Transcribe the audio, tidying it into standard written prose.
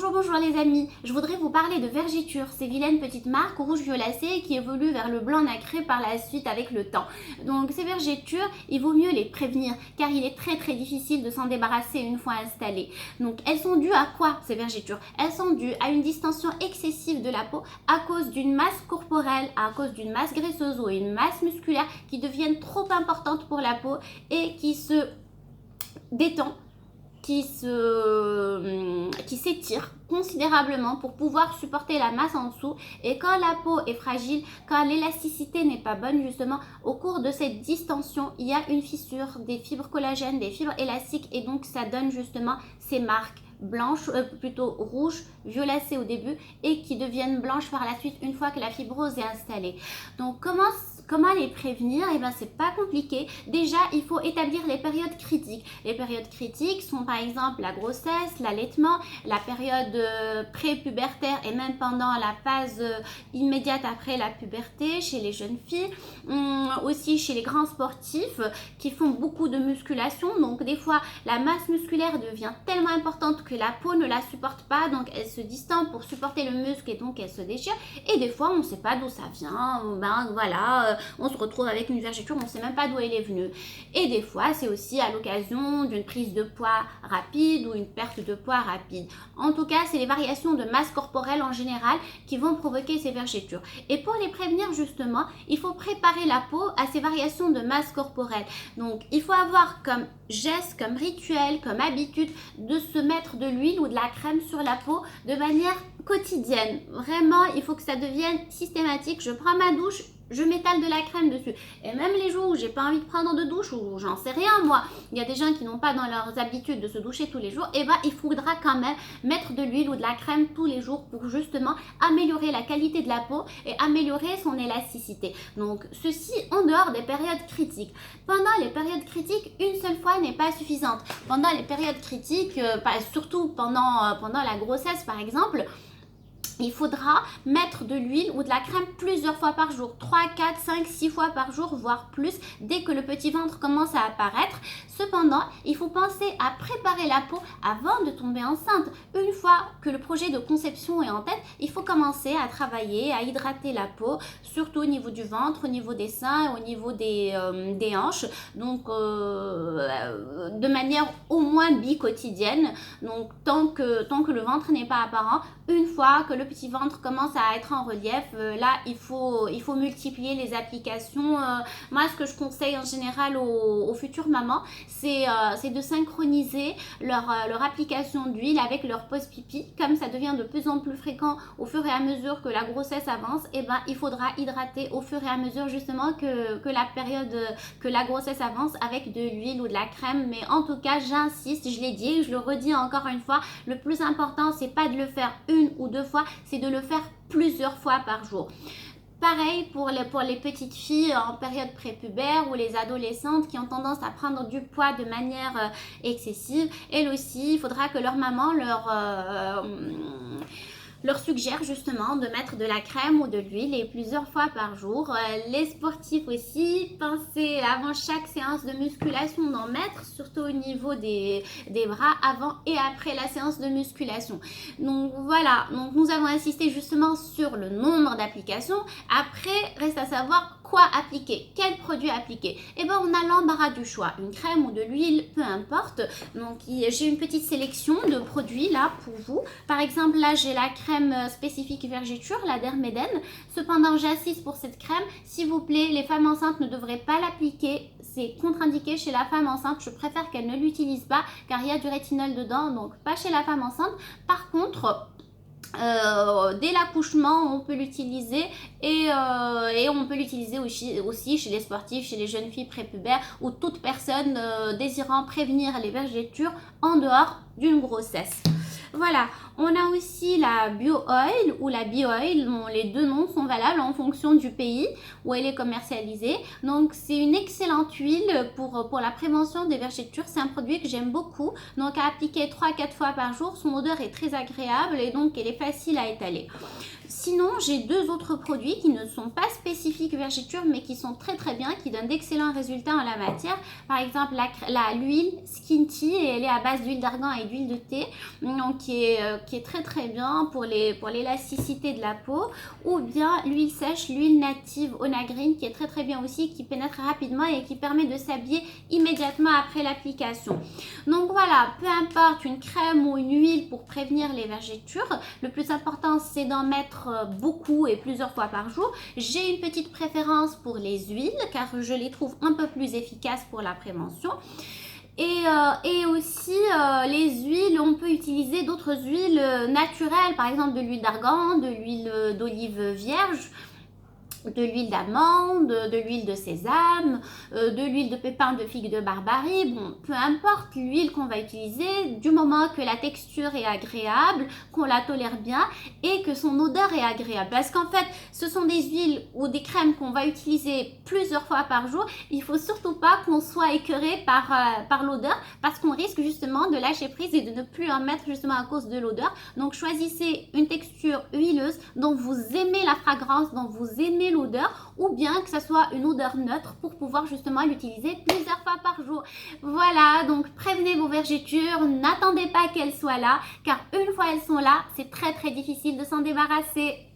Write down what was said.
Bonjour, bonjour les amis, je voudrais vous parler de Vergiture, ces vilaines petites marques rouge violacées qui évoluent vers le blanc nacré par la suite avec le temps. Donc ces vergetures, il vaut mieux les prévenir car il est très difficile de s'en débarrasser une fois installées. Donc elles sont dues à quoi ces vergetures? Elles sont dues à une distension excessive de la peau à cause d'une masse corporelle, à cause d'une masse graisseuse ou une masse musculaire qui deviennent trop importantes pour la peau et qui se détend, qui s'étire considérablement pour pouvoir supporter la masse en dessous. Et quand la peau est fragile, quand l'élasticité n'est pas bonne justement, au cours de cette distension, il y a une fissure des fibres collagènes, des fibres élastiques et donc ça donne justement ces marques blanches, plutôt rouges, violacées au début et qui deviennent blanches par la suite une fois que la fibrose est installée. Donc comment les prévenir? Eh bien c'est pas compliqué. Déjà il faut établir les périodes critiques. Les périodes critiques sont par exemple la grossesse, l'allaitement, la période pré-pubertaire et même pendant la phase immédiate après la puberté chez les jeunes filles, aussi chez les grands sportifs qui font beaucoup de musculation. Donc des fois la masse musculaire devient tellement importante que la peau ne la supporte pas, donc elle se distend pour supporter le muscle et donc elle se déchire. Et des fois on ne sait pas d'où ça vient, ben voilà, on se retrouve avec une vergeture, on ne sait même pas d'où elle est venue. Et des fois c'est aussi à l'occasion d'une prise de poids rapide ou une perte de poids rapide. En tout cas c'est les variations de masse corporelle en général qui vont provoquer ces vergetures. Et pour les prévenir justement, il faut préparer la peau à ces variations de masse corporelle. Donc il faut avoir comme geste, comme rituel, comme habitude de se mettre de l'huile ou de la crème sur la peau de manière quotidienne. Vraiment, il faut que ça devienne systématique. Je prends ma douche, je m'étale de la crème dessus. Et même les jours où j'ai pas envie de prendre de douche ou j'en sais rien moi, il y a des gens qui n'ont pas dans leurs habitudes de se doucher tous les jours, et ben il faudra quand même mettre de l'huile ou de la crème tous les jours pour justement améliorer la qualité de la peau et améliorer son élasticité. Donc ceci en dehors des périodes critiques. Pendant les périodes critiques, une seule fois n'est pas suffisante. Pendant les périodes critiques, surtout pendant la grossesse par exemple, il faudra mettre de l'huile ou de la crème plusieurs fois par jour, 3, 4, 5, 6 fois par jour, voire plus, dès que le petit ventre commence à apparaître. Cependant, il faut penser à préparer la peau avant de tomber enceinte. Une fois que le projet de conception est en tête, il faut commencer à travailler, à hydrater la peau, surtout au niveau du ventre, au niveau des seins, au niveau des hanches, donc de manière au moins bi-quotidienne. Donc tant que le ventre n'est pas apparent, une fois que le petit ventre commence à être en relief, là il faut multiplier les applications. Moi ce que je conseille en général aux futures mamans, c'est de synchroniser leur application d'huile avec leur pause pipi. Comme ça devient de plus en plus fréquent au fur et à mesure que la grossesse avance, et ben il faudra hydrater au fur et à mesure justement que la grossesse avance avec de l'huile ou de la crème. Mais en tout cas j'insiste, je l'ai dit et je le redis encore une fois, le plus important c'est pas de le faire une ou deux fois, c'est de le faire plusieurs fois par jour. Pareil pour les petites filles en période prépubère ou les adolescentes qui ont tendance à prendre du poids de manière excessive. Elles aussi, il faudra que leur maman leur suggère justement de mettre de la crème ou de l'huile et plusieurs fois par jour. Les sportifs aussi, pensez avant chaque séance de musculation d'en mettre, surtout au niveau des bras, avant et après la séance de musculation. Donc voilà, donc nous avons insisté justement sur le nombre d'applications. Après, reste à savoir quoi appliquer, quel produit appliquer. Et bien on a l'embarras du choix, une crème ou de l'huile, peu importe. Donc j'ai une petite sélection de produits là pour vous. Par exemple là j'ai la crème spécifique vergeture, la Dermeden. Cependant j'insiste pour cette crème, s'il vous plaît, les femmes enceintes ne devraient pas l'appliquer. C'est contre-indiqué chez la femme enceinte. Je préfère qu'elle ne l'utilise pas car il y a du rétinol dedans, donc pas chez la femme enceinte. Par contre, dès l'accouchement on peut l'utiliser et on peut l'utiliser aussi chez les sportifs, chez les jeunes filles prépubères ou toute personne désirant prévenir les vergetures en dehors d'une grossesse. Voilà, on a aussi la Bio Oil ou la Bioil, les deux noms sont valables en fonction du pays où elle est commercialisée. Donc c'est une excellente huile pour la prévention des vergetures, c'est un produit que j'aime beaucoup. Donc à appliquer 3-4 fois par jour, son odeur est très agréable et donc elle est facile à étaler. Sinon, j'ai deux autres produits qui ne sont pas spécifiques vergetures mais qui sont très bien, qui donnent d'excellents résultats en la matière. Par exemple, l'huile Skin Tea, et elle est à base d'huile d'argan et d'huile de thé, donc qui qui est très bien pour l'élasticité de la peau, ou bien l'huile sèche, l'huile native Onagreen qui est très bien aussi, qui pénètre rapidement et qui permet de s'habiller immédiatement après l'application. Donc voilà, peu importe une crème ou une huile pour prévenir les vergetures, le plus important c'est d'en mettre beaucoup et plusieurs fois par jour. J'ai une petite préférence pour les huiles car je les trouve un peu plus efficaces pour la prévention. Et aussi les huiles, on peut utiliser d'autres huiles naturelles, par exemple de l'huile d'argan, de l'huile d'olive vierge, de l'huile d'amande, de l'huile de sésame, de l'huile de pépins de figue de Barbarie. Bon, peu importe l'huile qu'on va utiliser, du moment que la texture est agréable, qu'on la tolère bien et que son odeur est agréable. Parce qu'en fait, ce sont des huiles ou des crèmes qu'on va utiliser plusieurs fois par jour. Il faut surtout pas qu'on soit écœuré par l'odeur parce qu'on risque justement de lâcher prise et de ne plus en mettre justement à cause de l'odeur. Donc choisissez une texture huileuse dont vous aimez la fragrance, dont vous aimez l'odeur, ou bien que ça soit une odeur neutre pour pouvoir justement l'utiliser plusieurs fois par jour. Voilà, donc prévenez vos vergetures, n'attendez pas qu'elles soient là, car une fois elles sont là, c'est très difficile de s'en débarrasser.